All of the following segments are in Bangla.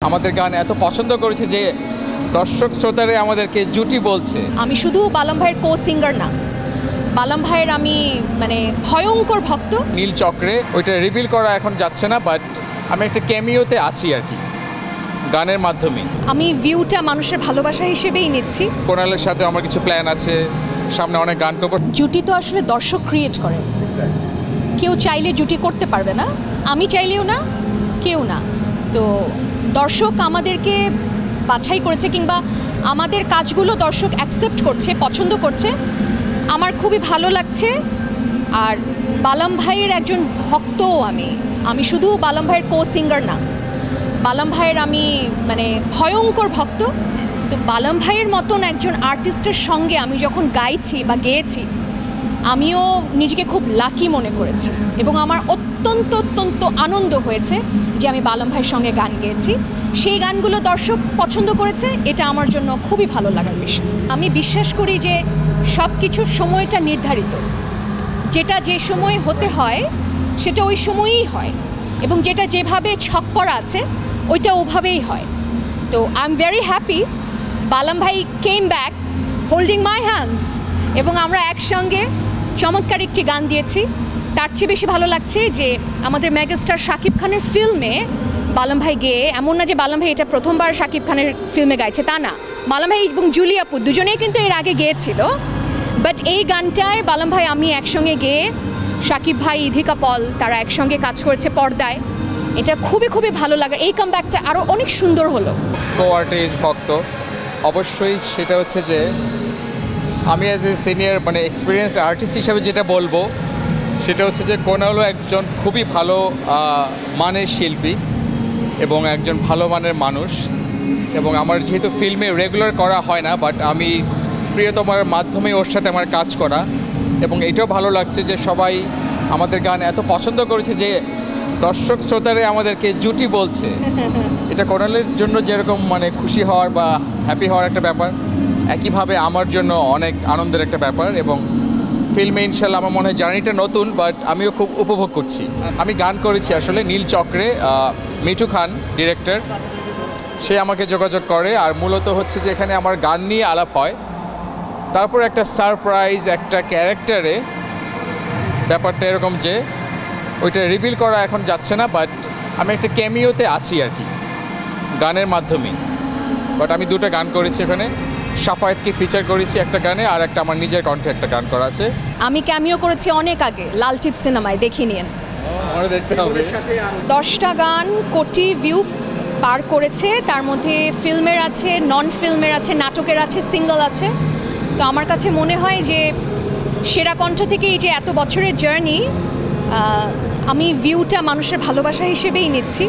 আমাদের গান এত পছন্দ করেছে যে দর্শক শ্রোতারা আমাদেরকে জুটি বলছে। আমি শুধু বালাম ভাইয়ের কো সিঙ্গার না, বালাম ভাইয়ের আমি ভয়ঙ্কর ভক্ত। নীল চক্রে ওইটা রিভিল করা এখন যাচ্ছে না, বাট আমি একটা ক্যামিওতে আছি আর কি, গানের মাধ্যমে। আমি ভিউটা মানুষের ভালোবাসা হিসেবেই নিচ্ছি। কোনালের সাথে আমার কিছু প্ল্যান আছে, সামনে অনেক গান করব। জুটি তো আসলে দর্শক ক্রিয়েট করে, কেউ চাইলে জুটি করতে পারবে না, আমি চাইলেও না, কেউ না। তো দর্শক আমাদেরকে বাছাই করেছে, কিংবা আমাদের কাজগুলো দর্শক অ্যাকসেপ্ট করছে, পছন্দ করছে। আমার খুবই ভালো লাগছে। আর বালাম ভাইয়ের একজন ভক্তও আমি শুধু বালাম ভাইয়ের কো সিঙ্গার না, বালাম ভাইয়ের আমি ভয়ঙ্কর ভক্ত। তো বালাম ভাইয়ের মতন একজন আর্টিস্টের সঙ্গে আমি যখন গাইছি বা গেয়েছি, আমিও নিজেকে খুব লাকি মনে করেছি এবং আমার অত্যন্ত অত্যন্ত আনন্দ হয়েছে যে আমি বালাম ভাইয়ের সঙ্গে গান গেয়েছি। সেই গানগুলো দর্শক পছন্দ করেছে, এটা আমার জন্য খুবই ভালো লাগার বিষয়। আমি বিশ্বাস করি যে সব কিছুর সময়টা নির্ধারিত, যেটা যে সময় হতে হয় সেটা ওই সময়ই হয়, এবং যেটা যেভাবে ছক করা আছে ওইটা ওভাবেই হয়। তো আই এম ভেরি হ্যাপি বালাম ভাই came back holding my hands, এবং আমরা একসঙ্গে চমৎকার একটি গান দিয়েছি। তার চেয়ে বেশি ভালো লাগছে যে আমাদের মেগাস্টার শাকিব খানের ফিল্মে বালাম ভাই গেয়ে, এমন না যে বালাম ভাই এটা প্রথমবার শাকিব খানের ফিল্মে গাইছে, তা না, বালাম ভাই এবং জুলি আপু দুজনেই কিন্তু এর আগে গেয়েছিল। বাট এই গানটায় বালাম ভাই আমি একসঙ্গে গেয়ে, শাকিব ভাই, ইধিকা পল তারা একসঙ্গে কাজ করেছে পর্দায়, এটা খুবই খুবই ভালো লাগে। এই কামব্যাকটা আরও অনেক সুন্দর হলো। কো আর্টিস্ট ভক্ত অবশ্যই, সেটা হচ্ছে যে আমি as a senior experience artist হিসাবে যেটা বলবো সেটা হচ্ছে যে কোনালও একজন খুবই ভালো মানের শিল্পী এবং একজন ভালো মানের মানুষ। এবং আমার যেহেতু ফিল্মে রেগুলার করা হয় না, বাট আমি প্রিয়তমার মাধ্যমে ওর সাথে আমার কাজ করা, এবং এটাও ভালো লাগছে যে সবাই আমাদের গান এত পছন্দ করেছে যে দর্শক শ্রোতারা আমাদেরকে জুটি বলছে। এটা কোনালের জন্য যেরকম খুশি হওয়ার বা হ্যাপি হওয়ার একটা ব্যাপার, একইভাবে আমার জন্য অনেক আনন্দের একটা ব্যাপার। এবং ফিল্মে ইনশাল্লাহ আমার মনে হয় জার্নিটা নতুন, বাট আমিও খুব উপভোগ করছি। আমি গান করেছি আসলে নীল চক্রে, মিঠু খান ডিরেক্টর, সে আমাকে যোগাযোগ করে। আর মূলত হচ্ছে যে এখানে আমার গান নিয়ে আলাপ হয়, তারপর একটা সারপ্রাইজ একটা ক্যারেক্টারে, ব্যাপারটা এরকম যে ওইটা রিভিল করা এখন যাচ্ছে না, বাট আমি একটা ক্যামিওতে আছি আর কি, গানের মাধ্যমে। বাট আমি দুটো গান করেছি এখানে, সাফায়েতকে ফিচার করেছি একটা গানে, আর একটা আমার নিজের কণ্ঠে একটা গান করা আছে। আমি ক্যামিও করেছি অনেক আগে লাল টিপ সিনেমায়, দেখে নিন, দেখতে হবে। 10টা গান কোটি ভিউ পার করেছে, তার মধ্যে ফিল্মের আছে, নন ফিল্মের আছে, নাটকের আছে, সিঙ্গল আছে। তো আমার কাছে মনে হয় যে সেরা কণ্ঠ থেকে এই যে এত বছরের জার্নি, আমি ভিউটা মানুষের ভালোবাসা হিসেবেই নিচ্ছি।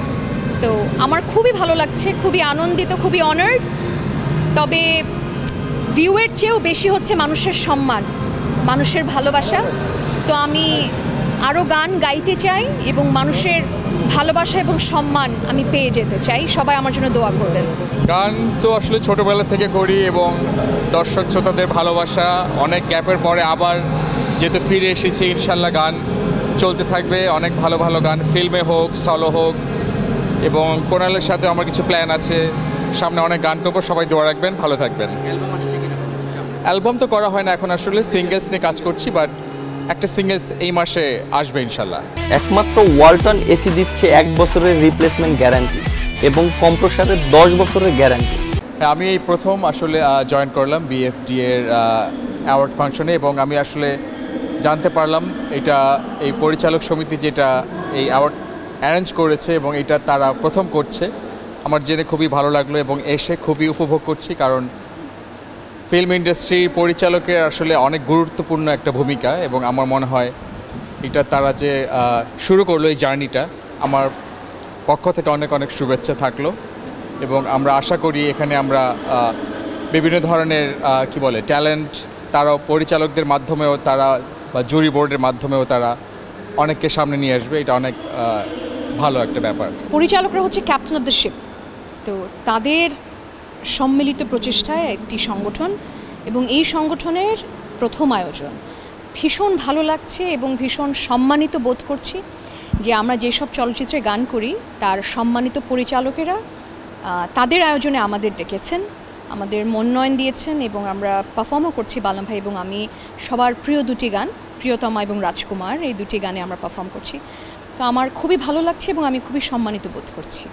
তো আমার খুবই ভালো লাগছে, খুবই আনন্দিত, খুবই অনার্ড। তবে ভিউয়ের চেয়েও বেশি হচ্ছে মানুষের সম্মান, মানুষের ভালোবাসা। তো আমি আরও গান গাইতে চাই এবং মানুষের ভালোবাসা এবং সম্মান আমি পেয়ে যেতে চাই। সবাই আমার জন্য দোয়া করবেন। গান তো আসলে ছোটোবেলা থেকে করি, এবং দর্শক শ্রোতাদের ভালোবাসা অনেক গ্যাপের পরে আবার যেহেতু ফিরে এসেছি, ইনশাল্লাহ গান চলতে থাকবে, অনেক ভালো ভালো গান, ফিল্মে হোক, সলো হোক। এবং কোনালের সাথে আমার কিছু প্ল্যান আছে, সামনে অনেক গান করবো। সবাই দোয়া রাখবেন, ভালো থাকবেন। অ্যালবাম তো করা হয় না এখন, আসলে সিঙ্গেলস নিয়ে কাজ করছি, বাট একটা সিঙ্গেলস এই মাসে আসবে ইনশাল্লাহ। একমাত্র ওয়ালটন এসি দিচ্ছে 1 বছরের রিপ্লেসমেন্ট গ্যারান্টি এবং কম্প্রেসারের 10 বছরের গ্যারান্টি। আমি এই প্রথম আসলে জয়েন করলাম BFD এর অ্যাওয়ার্ড ফাংশনে, এবং আমি আসলে জানতে পারলাম এই পরিচালক সমিতি যেটা এই অ্যাওয়ার্ড অ্যারেঞ্জ করেছে এবং এটা তারা প্রথম করছে, আমার জেনে খুবই ভালো লাগলো এবং এসে খুবই উপভোগ করছি। কারণ ফিল্ম ইন্ডাস্ট্রির পরিচালকের আসলে অনেক গুরুত্বপূর্ণ একটা ভূমিকা, এবং আমার মনে হয় এটা তারা যে শুরু করলো এই জার্নিটা, আমার পক্ষ থেকে অনেক অনেক শুভেচ্ছা থাকলো। এবং আমরা আশা করি এখানে আমরা বিভিন্ন ধরনের ট্যালেন্ট তারা পরিচালকদের মাধ্যমেও তারা বা জুরি বোর্ডের মাধ্যমেও তারা অনেককে সামনে নিয়ে আসবে। এটা অনেক ভালো একটা ব্যাপার। পরিচালকরা হচ্ছে ক্যাপ্টেন অফ দ্য শিপ, তো তাদের সম্মিলিত প্রচেষ্টায় একটি সংগঠন, এবং এই সংগঠনের প্রথম আয়োজন ভীষণ ভালো লাগছে এবং ভীষণ সম্মানিত বোধ করছি যে আমরা যেসব চলচ্চিত্রে গান করি তার সম্মানিত পরিচালকেরা তাদের আয়োজনে আমাদের ডেকেছেন, আমাদের মনোনয়ন দিয়েছেন এবং আমরা পারফর্মও করছি। বালাম ভাই এবং আমি সবার প্রিয় দুটি গান, প্রিয়তমা এবং রাজকুমার, এই দুটি গানে আমরা পারফর্ম করছি। তো আমার খুবই ভালো লাগছে এবং আমি খুবই সম্মানিত বোধ করছি।